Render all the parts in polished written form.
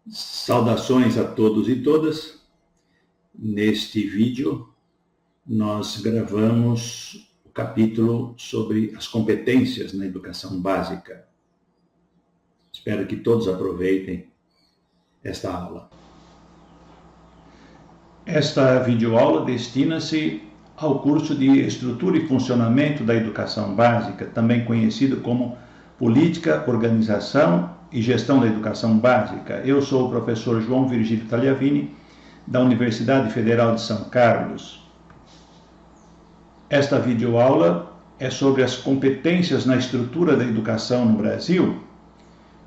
Saudações a todos e todas. Neste vídeo, nós gravamos o capítulo sobre as competências na educação básica. Espero que todos aproveitem esta aula. Esta videoaula destina-se ao curso de Estrutura e Funcionamento da Educação Básica, também conhecido como Política, Organização e Gestão da Educação Básica. Eu sou o professor João Virgílio Tagliavini, da Universidade Federal de São Carlos. Esta videoaula é sobre as competências na estrutura da educação no Brasil,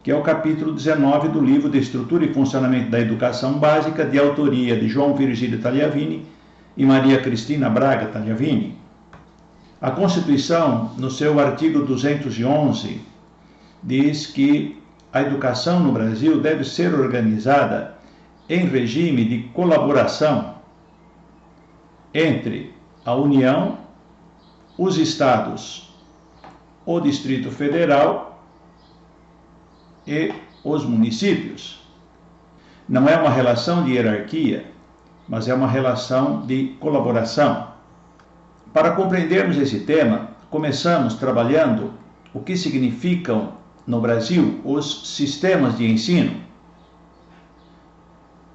que é o capítulo 19 do livro de Estrutura e Funcionamento da Educação Básica, de autoria de João Virgílio Tagliavini e Maria Cristina Braga Tagliavini. A Constituição, no seu artigo 211, diz que a educação no Brasil deve ser organizada em regime de colaboração entre a União, os Estados, o Distrito Federal e os municípios. Não é uma relação de hierarquia, mas é uma relação de colaboração. Para compreendermos esse tema, começamos trabalhando o que significam no Brasil os sistemas de ensino.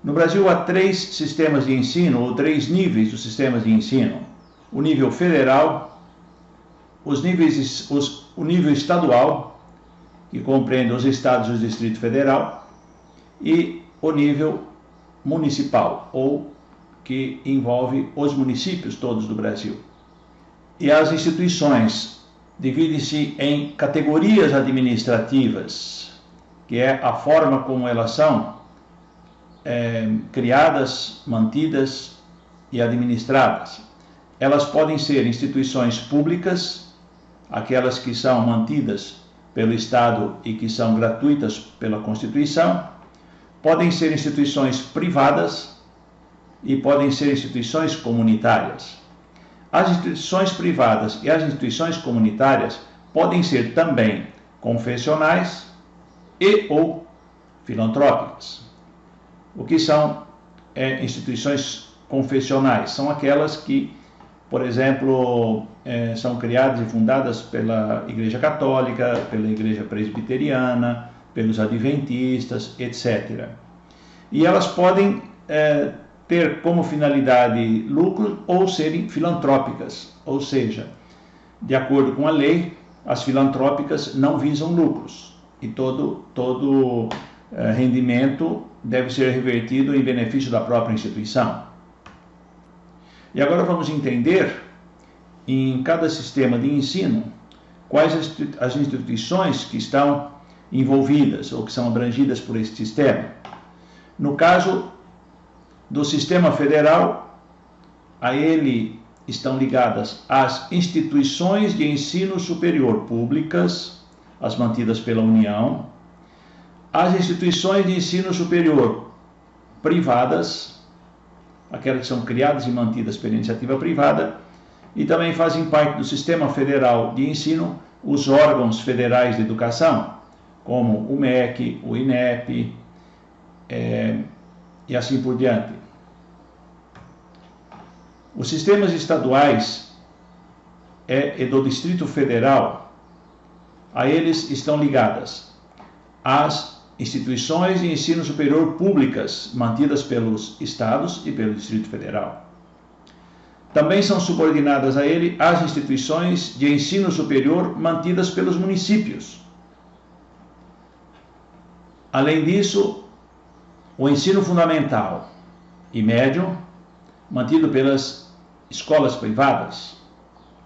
No Brasil há 3 sistemas de ensino, ou 3 níveis dos sistemas de ensino. O nível federal, o nível estadual, que compreende os estados e o Distrito Federal, e o nível municipal, ou que envolve os municípios todos do Brasil. E as instituições dividem-se em categorias administrativas, que é a forma como elas são criadas, mantidas e administradas. Elas podem ser instituições públicas, aquelas que são mantidas pelo Estado e que são gratuitas pela Constituição, podem ser instituições privadas e podem ser instituições comunitárias. As instituições privadas e as instituições comunitárias podem ser também confessionais e ou filantrópicas. O que são instituições confessionais? São aquelas que, por exemplo, são criadas e fundadas pela Igreja Católica, pela Igreja Presbiteriana, pelos Adventistas, etc. E elas podem ter como finalidade lucro ou serem filantrópicas, ou seja, de acordo com a lei, as filantrópicas não visam lucros e todo rendimento deve ser revertido em benefício da própria instituição. E agora vamos entender, em cada sistema de ensino, quais as instituições que estão envolvidas ou que são abrangidas por esse sistema. No caso do sistema federal, a ele estão ligadas as instituições de ensino superior públicas, as mantidas pela União, as instituições de ensino superior privadas, aquelas que são criadas e mantidas pela iniciativa privada, e também fazem parte do sistema federal de ensino os órgãos federais de educação, como o MEC, o INEP, e assim por diante. Os sistemas estaduais e do Distrito Federal, a eles estão ligadas as instituições de ensino superior públicas mantidas pelos estados e pelo Distrito Federal. Também são subordinadas a ele as instituições de ensino superior mantidas pelos municípios. Além disso, o ensino fundamental e médio, mantido pelas escolas privadas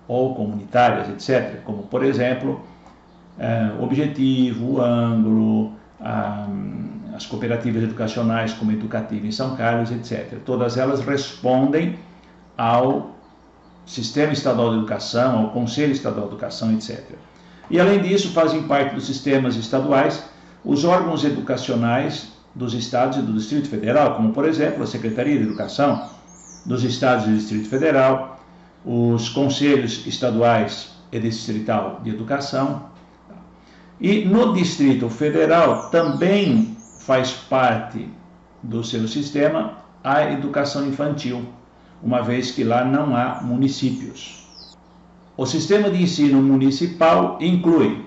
ou comunitárias, etc., como, por exemplo, o Objetivo, o Ângulo, as cooperativas educacionais como Educativa em São Carlos, etc. Todas elas respondem ao Sistema Estadual de Educação, ao Conselho Estadual de Educação, etc. E, além disso, fazem parte dos sistemas estaduais os órgãos educacionais dos estados e do Distrito Federal, como, por exemplo, a Secretaria de Educação dos estados e do Distrito Federal, os conselhos estaduais e distrital de educação. E no Distrito Federal também faz parte do seu sistema a educação infantil, uma vez que lá não há municípios. O sistema de ensino municipal inclui,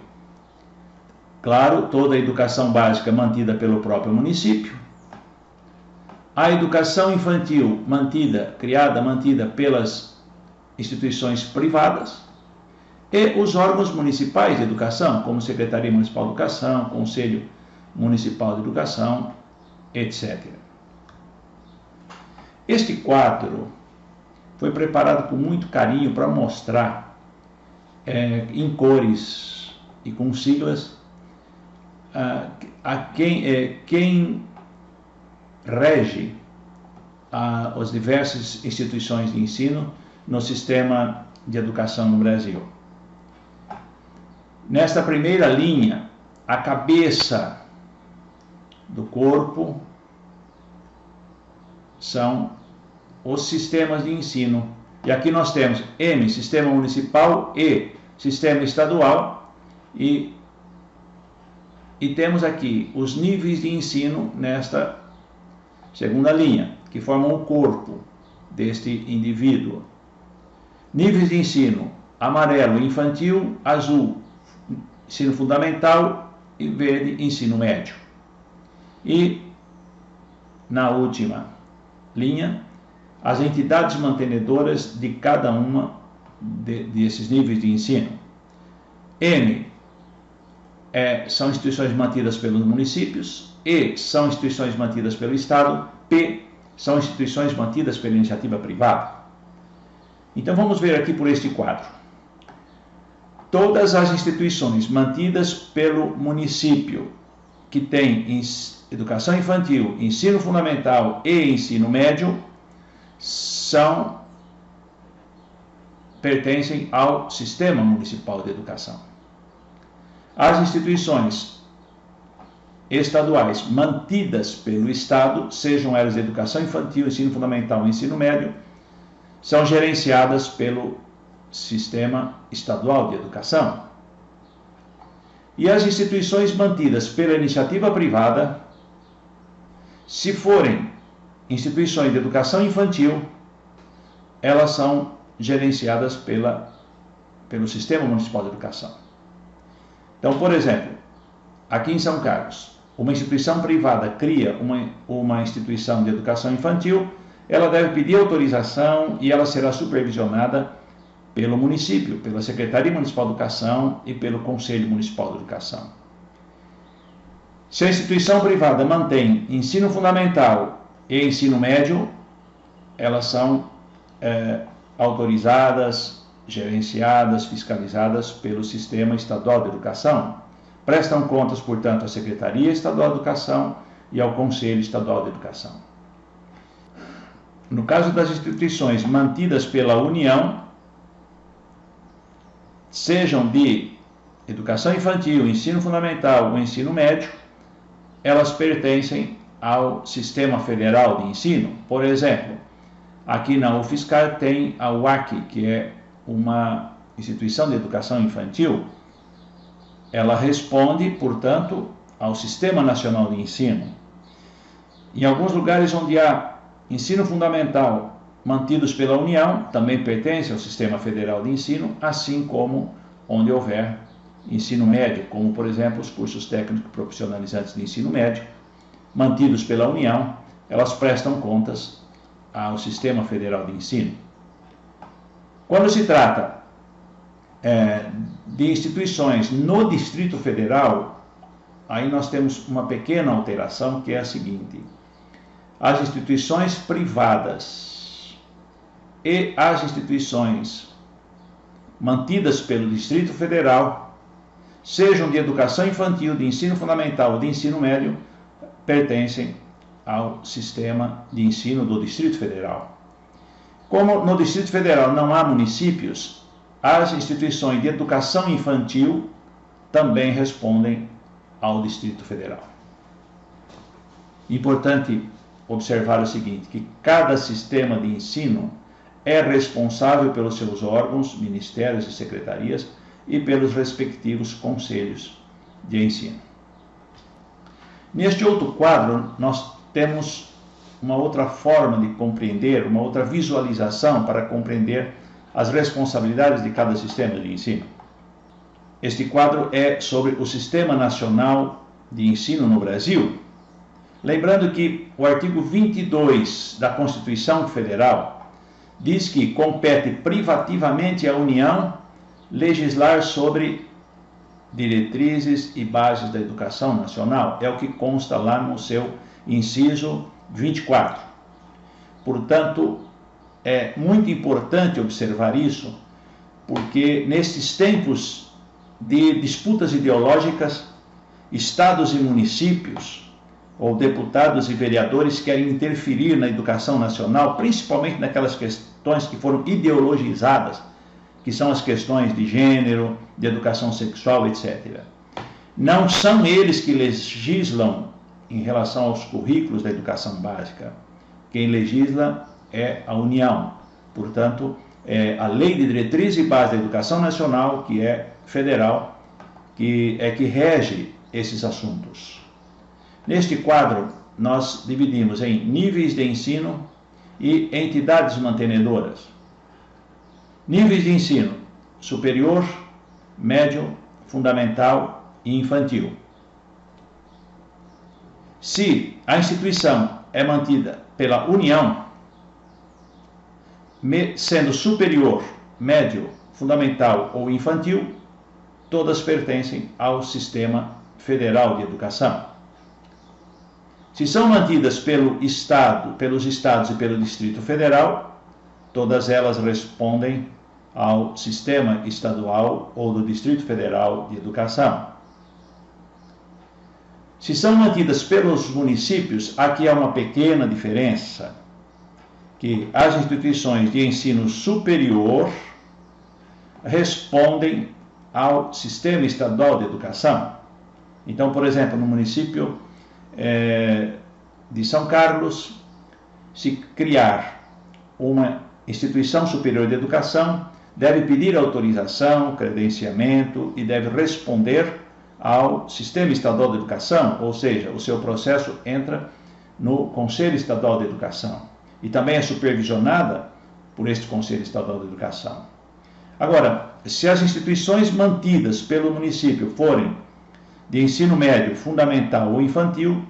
claro, toda a educação básica mantida pelo próprio município, a educação infantil mantida pelas instituições privadas e os órgãos municipais de educação, como Secretaria Municipal de Educação, Conselho Municipal de Educação, etc. Este quadro foi preparado com muito carinho para mostrar em cores e com siglas quem rege as diversas instituições de ensino no sistema de educação no Brasil. Nesta primeira linha, a cabeça do corpo são os sistemas de ensino. E aqui nós temos M, sistema municipal, E, sistema estadual, e temos aqui os níveis de ensino nesta segunda linha, que formam o corpo deste indivíduo. Níveis de ensino: amarelo, infantil; azul, ensino fundamental; e verde, ensino médio. E na última linha, as entidades mantenedoras de cada uma desses níveis de ensino. M são instituições mantidas pelos municípios, E são instituições mantidas pelo Estado, P são instituições mantidas pela iniciativa privada. Então vamos ver aqui por este quadro. Todas as instituições mantidas pelo município que têm educação infantil, ensino fundamental e ensino médio pertencem ao Sistema Municipal de Educação. As instituições estaduais mantidas pelo Estado, sejam elas de educação infantil, ensino fundamental e ensino médio, são gerenciadas pelo Sistema Estadual de Educação. E as instituições mantidas pela iniciativa privada, se forem instituições de educação infantil, elas são gerenciadas pelo Sistema Municipal de Educação. Então, por exemplo, aqui em São Carlos, uma instituição privada cria uma instituição de educação infantil, ela deve pedir autorização e ela será supervisionada pelo município, pela Secretaria Municipal de Educação e pelo Conselho Municipal de Educação. Se a instituição privada mantém ensino fundamental e ensino médio, elas são autorizadas, gerenciadas, fiscalizadas pelo Sistema Estadual de Educação. Prestam contas, portanto, à Secretaria Estadual de Educação e ao Conselho Estadual de Educação. No caso das instituições mantidas pela União, sejam de educação infantil, ensino fundamental ou ensino médio, elas pertencem ao Sistema Federal de Ensino. Por exemplo, aqui na UFSCar tem a UAC, que é uma instituição de educação infantil. Ela responde, portanto, ao Sistema Nacional de Ensino. Em alguns lugares onde há ensino fundamental mantidos pela União, também pertence ao Sistema Federal de Ensino, assim como onde houver ensino médio, como, por exemplo, os cursos técnicos profissionalizantes de ensino médio, mantidos pela União, elas prestam contas ao Sistema Federal de Ensino. Quando se trata de instituições no Distrito Federal, aí nós temos uma pequena alteração, que é a seguinte: as instituições privadas e as instituições mantidas pelo Distrito Federal, sejam de educação infantil, de ensino fundamental ou de ensino médio, pertencem ao sistema de ensino do Distrito Federal. Como no Distrito Federal não há municípios, as instituições de educação infantil também respondem ao Distrito Federal. Importante observar o seguinte, que cada sistema de ensino é responsável pelos seus órgãos, ministérios e secretarias e pelos respectivos conselhos de ensino. Neste outro quadro, nós temos uma outra forma de compreender, uma outra visualização para compreender as responsabilidades de cada sistema de ensino. Este quadro é sobre o Sistema Nacional de Ensino no Brasil. Lembrando que o artigo 22 da Constituição Federal diz que compete privativamente à União legislar sobre diretrizes e bases da educação nacional. É o que consta lá no seu inciso 24. Portanto, é muito importante observar isso, porque nestes tempos de disputas ideológicas, estados e municípios, ou deputados e vereadores querem interferir na educação nacional, principalmente naquelas questões que foram ideologizadas, que são as questões de gênero, de educação sexual, etc. Não são eles que legislam em relação aos currículos da educação básica. Quem legisla é a União. Portanto, é a Lei de Diretriz e Base da Educação Nacional, que é federal, que rege esses assuntos. Neste quadro, nós dividimos em níveis de ensino e entidades mantenedoras. Níveis de ensino: superior, médio, fundamental e infantil. Se a instituição é mantida pela União, sendo superior, médio, fundamental ou infantil, todas pertencem ao Sistema Federal de Educação. Se são mantidas pelo Estado, pelos estados e pelo Distrito Federal, todas elas respondem ao Sistema Estadual ou do Distrito Federal de Educação. Se são mantidas pelos municípios, aqui há uma pequena diferença, que as instituições de ensino superior respondem ao Sistema Estadual de Educação. Então, por exemplo, no município de São Carlos, se criar uma instituição superior de educação, deve pedir autorização, credenciamento e deve responder ao Sistema Estadual de Educação, ou seja, o seu processo entra no Conselho Estadual de Educação e também é supervisionada por este Conselho Estadual de Educação. Agora, se as instituições mantidas pelo município forem de ensino médio, fundamental ou infantil,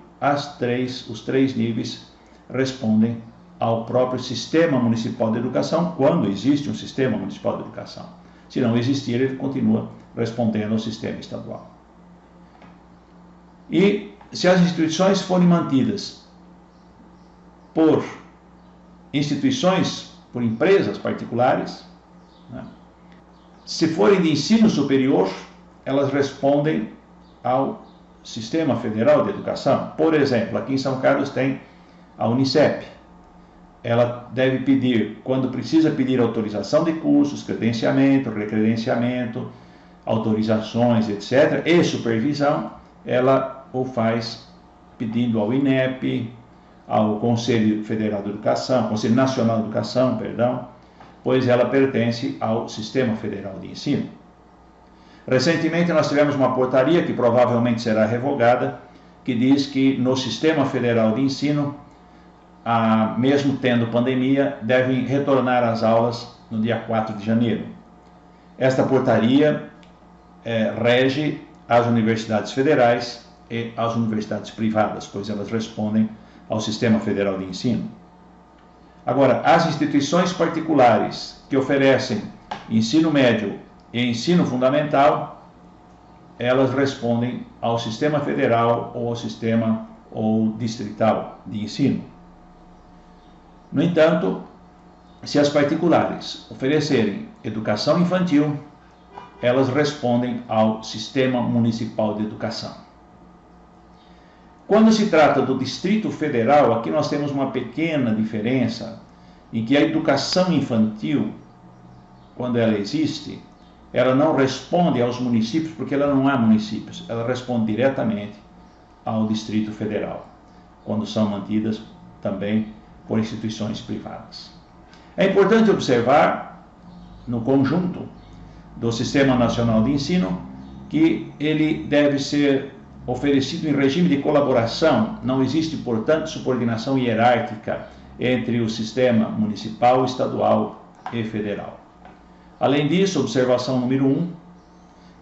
os três níveis respondem ao próprio Sistema Municipal de Educação, quando existe um Sistema Municipal de Educação. Se não existir, ele continua respondendo ao Sistema Estadual. E se as instituições forem mantidas por instituições, por empresas particulares, né, se forem de ensino superior, elas respondem ao Sistema Federal de Educação. Por exemplo, aqui em São Carlos tem a Unicep. Ela deve pedir, quando precisa pedir autorização de cursos, credenciamento, recredenciamento, autorizações, etc., e supervisão, ela o faz pedindo ao INEP, ao Conselho Federal de Educação, Conselho Nacional de Educação, perdão, pois ela pertence ao Sistema Federal de Ensino. Recentemente nós tivemos uma portaria que provavelmente será revogada, que diz que no Sistema Federal de Ensino, mesmo tendo pandemia, devem retornar às aulas no dia 4 de janeiro. Esta portaria rege as universidades federais e as universidades privadas, pois elas respondem ao Sistema Federal de Ensino. Agora, as instituições particulares que oferecem ensino médio e ensino fundamental, elas respondem ao Sistema Federal ou ao Sistema ou Distrital de Ensino. No entanto, se as particulares oferecerem educação infantil, elas respondem ao Sistema Municipal de Educação. Quando se trata do Distrito Federal, aqui nós temos uma pequena diferença, em que a educação infantil, quando ela existe, ela não responde aos municípios, porque ela não há municípios, ela responde diretamente ao Distrito Federal, quando são mantidas também por instituições privadas. É importante observar, no conjunto do Sistema Nacional de Ensino, que ele deve ser oferecido em regime de colaboração, não existe, portanto, subordinação hierárquica entre o sistema municipal, estadual e federal. Além disso, observação número 1,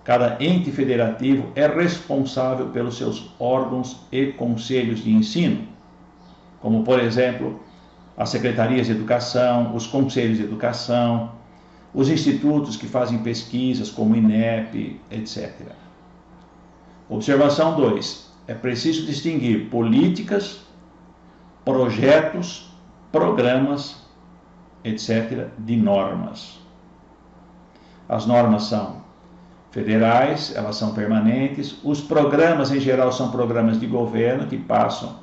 cada ente federativo é responsável pelos seus órgãos e conselhos de ensino, como, por exemplo, as secretarias de educação, os conselhos de educação, os institutos que fazem pesquisas, como o INEP, etc. Observação 2. É preciso distinguir políticas, projetos, programas, etc., de normas. As normas são federais, elas são permanentes. Os programas, em geral, são programas de governo que passam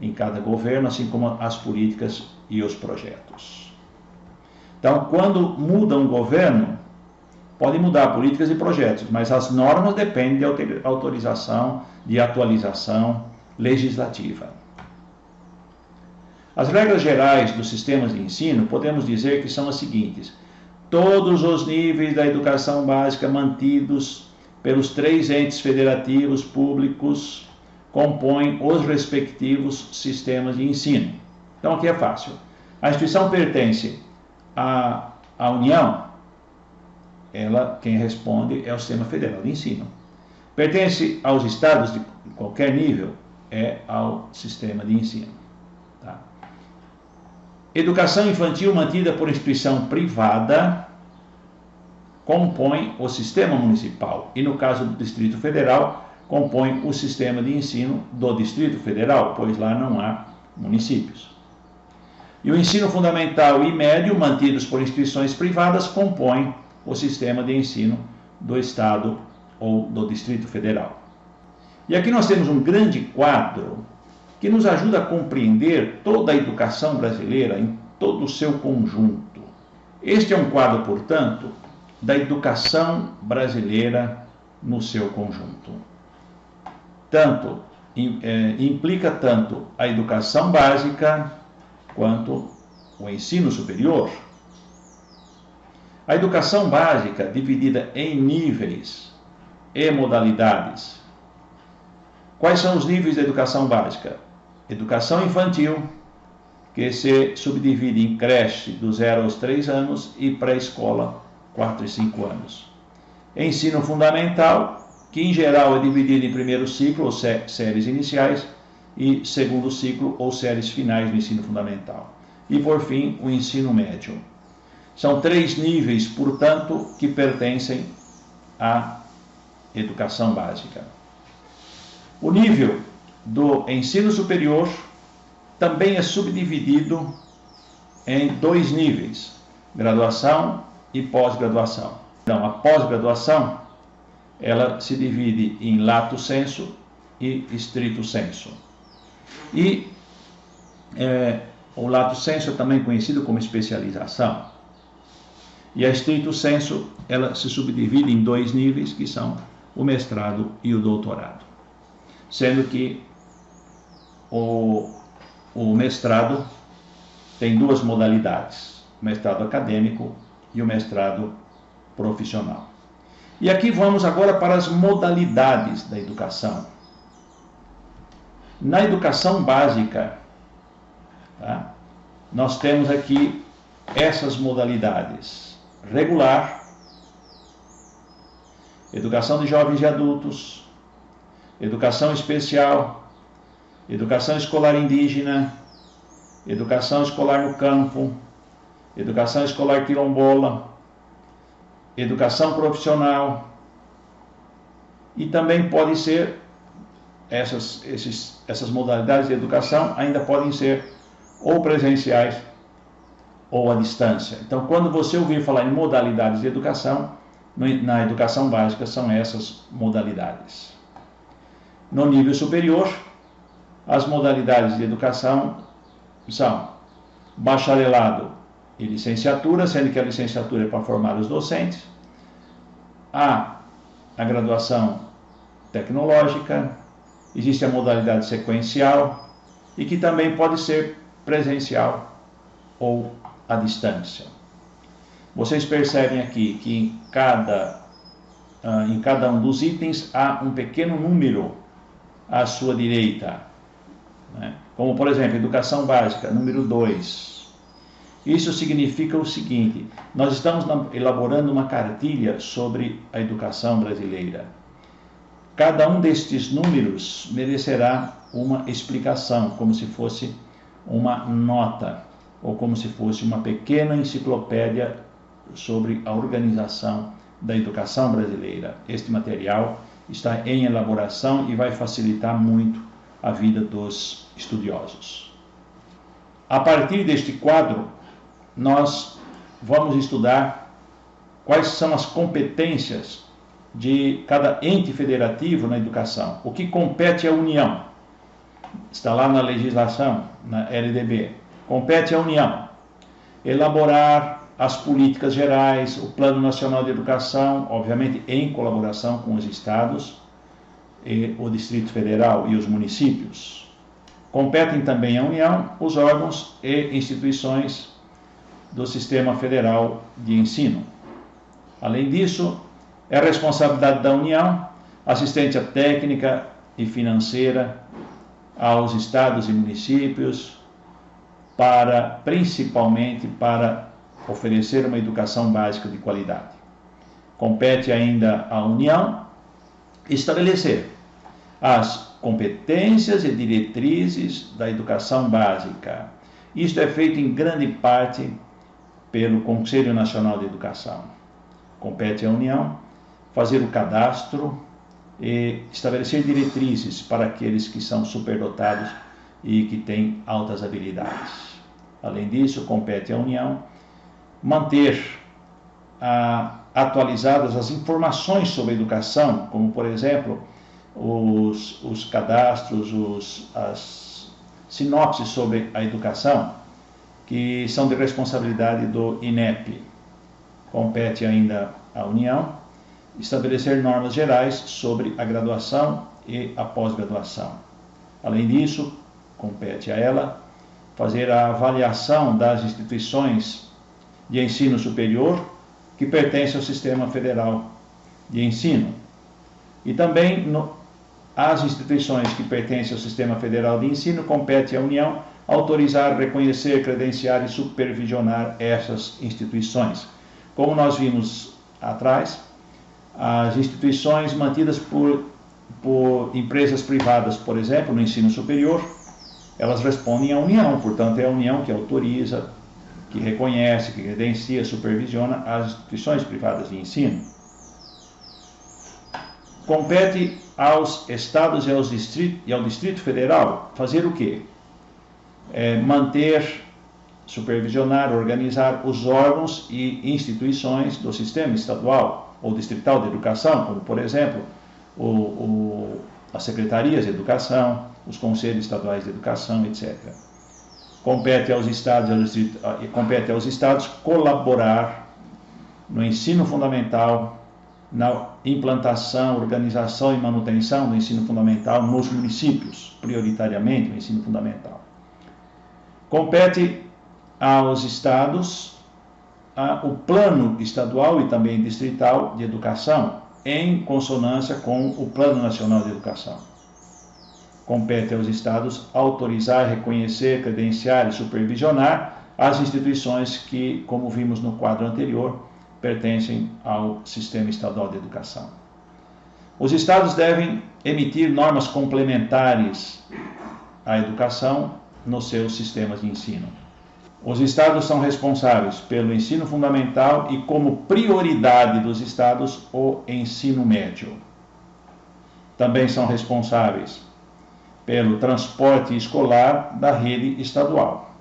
em cada governo, assim como as políticas e os projetos. Então, quando muda um governo, pode mudar políticas e projetos, mas as normas dependem de autorização, de atualização legislativa. As regras gerais dos sistemas de ensino, podemos dizer que são as seguintes: todos os níveis da educação básica mantidos pelos 3 entes federativos públicos compõem os respectivos sistemas de ensino. Então aqui é fácil. A instituição pertence à União, quem responde é o Sistema Federal de Ensino. Pertence aos estados de qualquer nível, é ao Sistema de Ensino. Tá? Educação infantil mantida por instituição privada compõe o Sistema Municipal e, no caso do Distrito Federal, compõe o Sistema de Ensino do Distrito Federal, pois lá não há municípios. E o ensino fundamental e médio, mantidos por instituições privadas, compõem o sistema de ensino do Estado ou do Distrito Federal. E aqui nós temos um grande quadro que nos ajuda a compreender toda a educação brasileira em todo o seu conjunto. Este é um quadro, portanto, da educação brasileira no seu conjunto. Implica tanto a educação básica quanto o ensino superior. A educação básica, dividida em níveis e modalidades. Quais são os níveis da educação básica? Educação infantil, que se subdivide em creche do 0 aos 3 anos e pré-escola 4 e 5 anos. Ensino fundamental, que em geral é dividido em primeiro ciclo ou séries iniciais e segundo ciclo ou séries finais do ensino fundamental. E por fim, o ensino médio. São 3 níveis, portanto, que pertencem à educação básica. O nível do ensino superior também é subdividido em 2 níveis, graduação e pós-graduação. Então, a pós-graduação, ela se divide em lato sensu e stricto sensu. E o lato sensu é também conhecido como especialização. E a stricto sensu, ela se subdivide em 2 níveis, que são o mestrado e o doutorado. Sendo que o mestrado tem 2 modalidades, o mestrado acadêmico e o mestrado profissional. E aqui vamos agora para as modalidades da educação. Na educação básica, tá, nós temos aqui essas modalidades: regular, educação de jovens e adultos, educação especial, educação escolar indígena, educação escolar no campo, educação escolar quilombola, educação profissional, e também pode ser, essas modalidades de educação ainda podem ser ou presenciais ou à distância. Então, quando você ouvir falar em modalidades de educação, na educação básica são essas modalidades. No nível superior, as modalidades de educação são bacharelado e licenciatura, sendo que a licenciatura é para formar os docentes. Há a graduação tecnológica, existe a modalidade sequencial e que também pode ser presencial ou à distância. Vocês percebem aqui que em cada um dos itens há um pequeno número à sua direita, né? Como, por exemplo, educação básica, número 2. Isso significa o seguinte: nós estamos elaborando uma cartilha sobre a educação brasileira. Cada um destes números merecerá uma explicação, como se fosse uma nota, ou como se fosse uma pequena enciclopédia sobre a organização da educação brasileira. Este material está em elaboração e vai facilitar muito a vida dos estudiosos. A partir deste quadro, nós vamos estudar quais são as competências de cada ente federativo na educação. O que compete à União? Está lá na legislação, na LDB. Compete à União elaborar as políticas gerais, o Plano Nacional de Educação, obviamente em colaboração com os estados, e o Distrito Federal e os municípios. Competem também à União os órgãos e instituições do Sistema Federal de Ensino. Além disso, é responsabilidade da União assistência técnica e financeira aos estados e municípios, principalmente para oferecer uma educação básica de qualidade. Compete ainda à União estabelecer as competências e diretrizes da educação básica. Isto é feito em grande parte pelo Conselho Nacional de Educação. Compete à União fazer o cadastro e estabelecer diretrizes para aqueles que são superdotados e que têm altas habilidades. Além disso, compete à União manter atualizadas as informações sobre a educação, como, por exemplo, os cadastros, as sinopses sobre a educação, que são de responsabilidade do INEP. Compete ainda à União estabelecer normas gerais sobre a graduação e a pós-graduação. Além disso, compete a ela fazer a avaliação das instituições de ensino superior que pertencem ao Sistema Federal de Ensino. E também as instituições que pertencem ao Sistema Federal de Ensino, compete à União autorizar, reconhecer, credenciar e supervisionar essas instituições. Como nós vimos atrás, as instituições mantidas por empresas privadas, por exemplo, no ensino superior, elas respondem à União, portanto é a União que autoriza, que reconhece, que credencia, supervisiona as instituições privadas de ensino. Compete aos estados e ao Distrito Federal fazer o quê? Manter, supervisionar, organizar os órgãos e instituições do sistema estadual ou distrital de educação, como, por exemplo, as secretarias de educação, os conselhos estaduais de educação, etc. Compete aos estados colaborar no ensino fundamental, na implantação, organização e manutenção do ensino fundamental nos municípios, prioritariamente no ensino fundamental. Compete aos estados o plano estadual e também distrital de educação, em consonância com o Plano Nacional de Educação. Compete aos estados autorizar, reconhecer, credenciar e supervisionar as instituições que, como vimos no quadro anterior, pertencem ao Sistema Estadual de Educação. Os estados devem emitir normas complementares à educação nos seus sistemas de ensino. Os estados são responsáveis pelo ensino fundamental e, como prioridade dos estados, o ensino médio. Também são responsáveis pelo transporte escolar da rede estadual.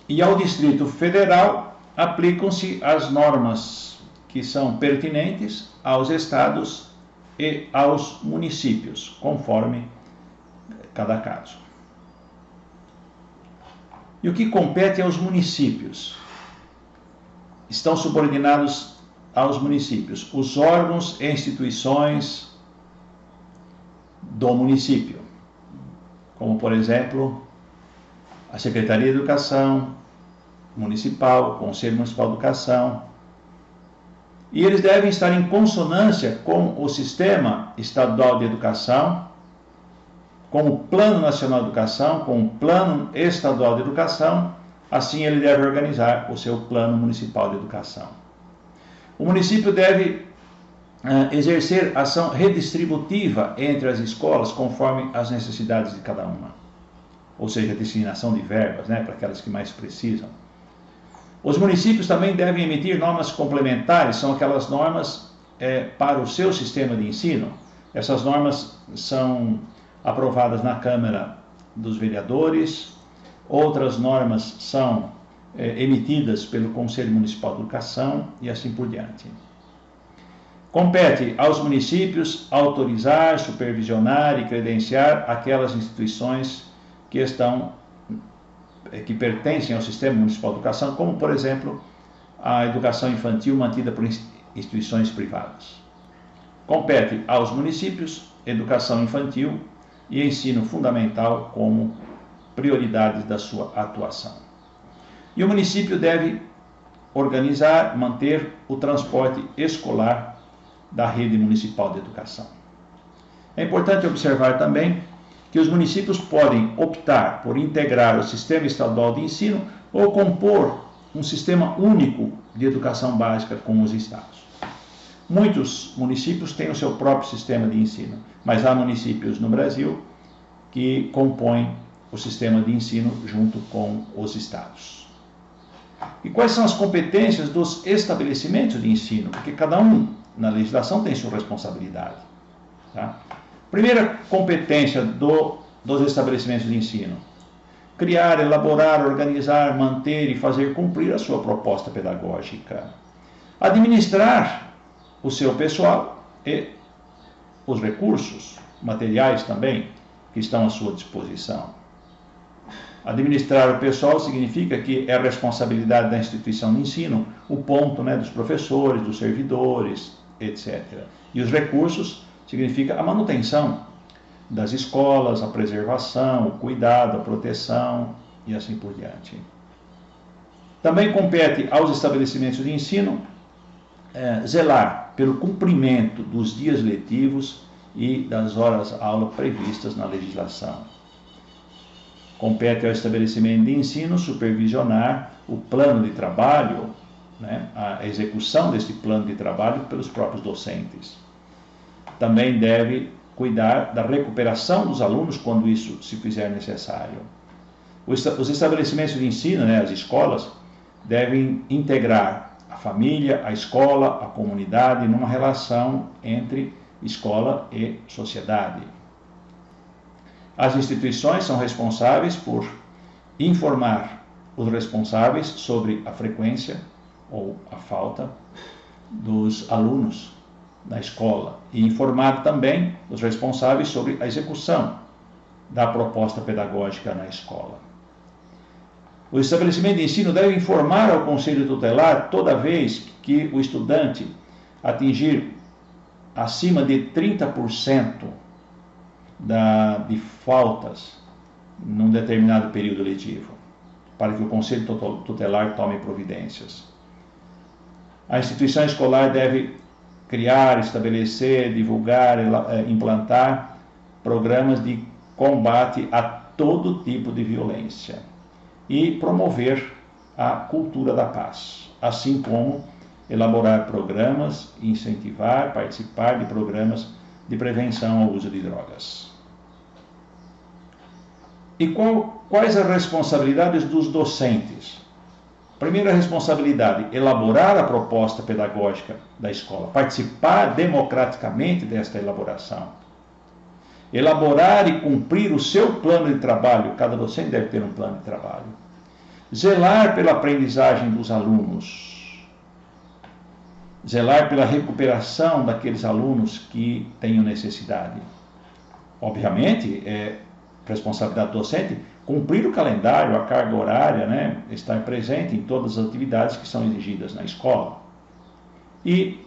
E ao Distrito Federal aplicam-se as normas que são pertinentes aos estados e aos municípios, conforme cada caso. E o que compete aos municípios? Estão subordinados aos municípios os órgãos e instituições do município, como, por exemplo, a Secretaria de Educação Municipal, o Conselho Municipal de Educação, e eles devem estar em consonância com o Sistema Estadual de Educação com o Plano Nacional de Educação, com o Plano Estadual de Educação, assim ele deve organizar o seu Plano Municipal de Educação. O município deve exercer ação redistributiva entre as escolas conforme as necessidades de cada uma, ou seja, destinação de verbas, né, para aquelas que mais precisam. Os municípios também devem emitir normas complementares, são aquelas normas para o seu sistema de ensino. Essas normas são aprovadas na Câmara dos Vereadores, outras normas são emitidas pelo Conselho Municipal de Educação e assim por diante. Compete aos municípios autorizar, supervisionar e credenciar aquelas instituições que pertencem ao Sistema Municipal de Educação, como, por exemplo, a educação infantil mantida por instituições privadas. Compete aos municípios educação infantil e ensino fundamental como prioridades da sua atuação. E o município deve organizar, manter o transporte escolar da rede municipal de educação. É importante observar também que os municípios podem optar por integrar o sistema estadual de ensino ou compor um sistema único de educação básica com os estados. Muitos municípios têm o seu próprio sistema de ensino, mas há municípios no Brasil que compõem o sistema de ensino junto com os estados. E quais são as competências dos estabelecimentos de ensino? Porque cada um na legislação tem sua responsabilidade. Tá? Primeira competência dos estabelecimentos de ensino: criar, elaborar, organizar, manter e fazer cumprir a sua proposta pedagógica. Administrar o seu pessoal e os recursos materiais também que estão à sua disposição. Administrar o pessoal significa que é a responsabilidade da instituição de ensino, o ponto, né, dos professores, dos servidores, etc. E os recursos significa a manutenção das escolas, a preservação, o cuidado, a proteção e assim por diante. Também compete aos estabelecimentos de ensino zelar pelo cumprimento dos dias letivos e das horas-aula previstas na legislação. Compete ao estabelecimento de ensino supervisionar o plano de trabalho, né, a execução deste plano de trabalho pelos próprios docentes. Também deve cuidar da recuperação dos alunos quando isso se fizer necessário. Os estabelecimentos de ensino, né, as escolas, devem integrar a família, a escola, a comunidade numa relação entre escola e sociedade. As instituições são responsáveis por informar os responsáveis sobre a frequência ou a falta dos alunos na escola e informar também os responsáveis sobre a execução da proposta pedagógica na escola. O estabelecimento de ensino deve informar ao Conselho Tutelar toda vez que o estudante atingir acima de 30% de faltas num determinado período letivo, para que o Conselho Tutelar tome providências. A instituição escolar deve criar, estabelecer, divulgar, implantar programas de combate a todo tipo de violência e promover a cultura da paz, assim como elaborar programas, incentivar, participar de programas de prevenção ao uso de drogas. E quais as responsabilidades dos docentes? Primeira responsabilidade: elaborar a proposta pedagógica da escola, participar democraticamente desta elaboração. Elaborar e cumprir o seu plano de trabalho, cada docente deve ter um plano de trabalho. Zelar pela aprendizagem dos alunos. Zelar pela recuperação daqueles alunos que tenham necessidade. Obviamente, é responsabilidade do docente cumprir o calendário, a carga horária, né? Estar presente em todas as atividades que são exigidas na escola. E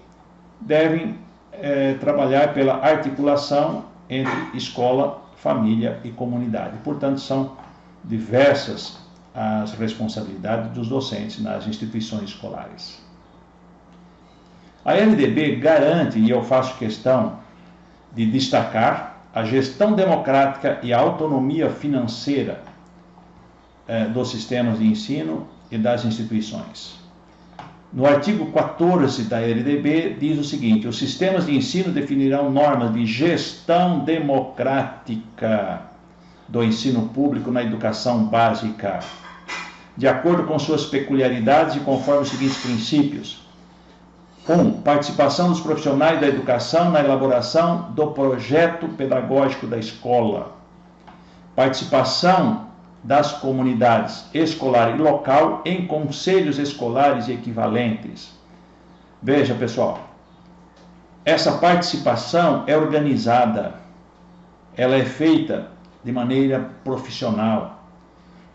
devem trabalhar pela articulação entre escola, família e comunidade. Portanto, são diversas as responsabilidades dos docentes nas instituições escolares. A LDB garante, e eu faço questão de destacar, a gestão democrática e a autonomia financeira dos sistemas de ensino e das instituições. No artigo 14 da LDB diz o seguinte: os sistemas de ensino definirão normas de gestão democrática do ensino público na educação básica, de acordo com suas peculiaridades e conforme os seguintes princípios. 1. Participação dos profissionais da educação na elaboração do projeto pedagógico da escola. Participação das comunidades escolar e local em conselhos escolares e equivalentes. Veja, pessoal, essa participação é organizada, ela é feita de maneira profissional.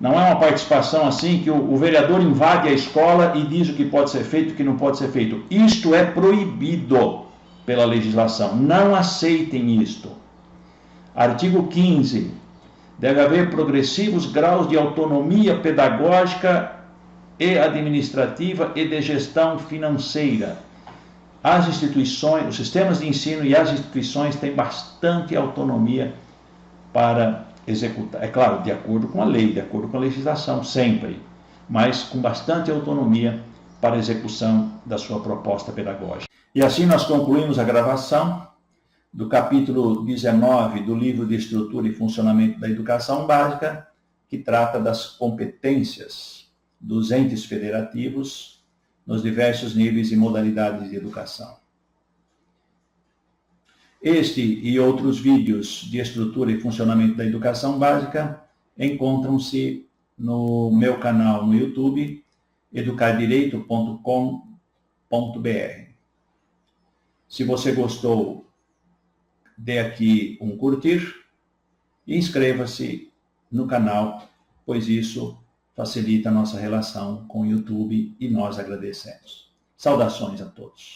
Não é uma participação assim que o vereador invade a escola e diz o que pode ser feito e o que não pode ser feito. Isto é proibido pela legislação. Não aceitem isto. Artigo 15. Deve haver progressivos graus de autonomia pedagógica e administrativa e de gestão financeira. As instituições, os sistemas de ensino e as instituições têm bastante autonomia para executar, é claro, de acordo com a lei, de acordo com a legislação, sempre, mas com bastante autonomia para a execução da sua proposta pedagógica. E assim nós concluímos a gravação do capítulo 19 do livro de Estrutura e Funcionamento da Educação Básica, que trata das competências dos entes federativos nos diversos níveis e modalidades de educação. Este e outros vídeos de estrutura e funcionamento da educação básica encontram-se no meu canal no YouTube, educardireito.com.br. Se você gostou, dê aqui um curtir e inscreva-se no canal, pois isso facilita a nossa relação com o YouTube e nós agradecemos. Saudações a todos.